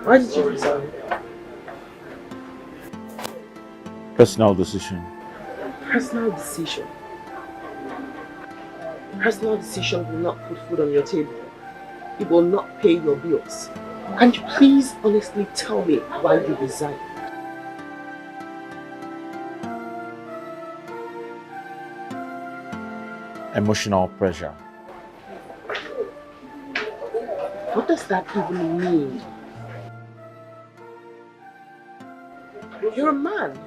Why did you resign? Personal decision. Personal decision. Personal decision will not put food on your table. It will not pay your bills. Can you please honestly tell me why you resigned? Emotional pressure. What does that even mean? You're a man.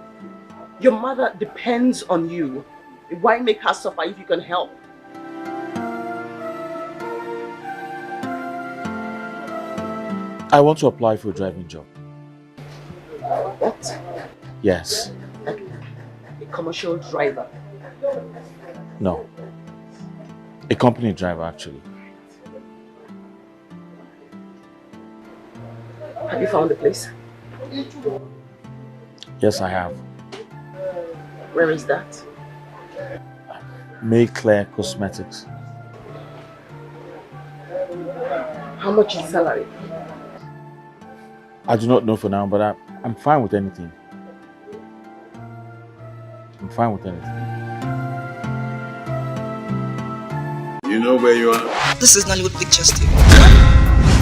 Your mother depends on you. Why make her suffer if you can help? I want to apply for a driving job. What? Yes. A commercial driver. No. A company driver, actually. Have you found the place? Yes, I have. Where is that? May Claire Cosmetics. How much is salary? I do not know for now, but I'm fine with anything. I'm fine with anything. You know where you are? This is Nollywood Pictures TV.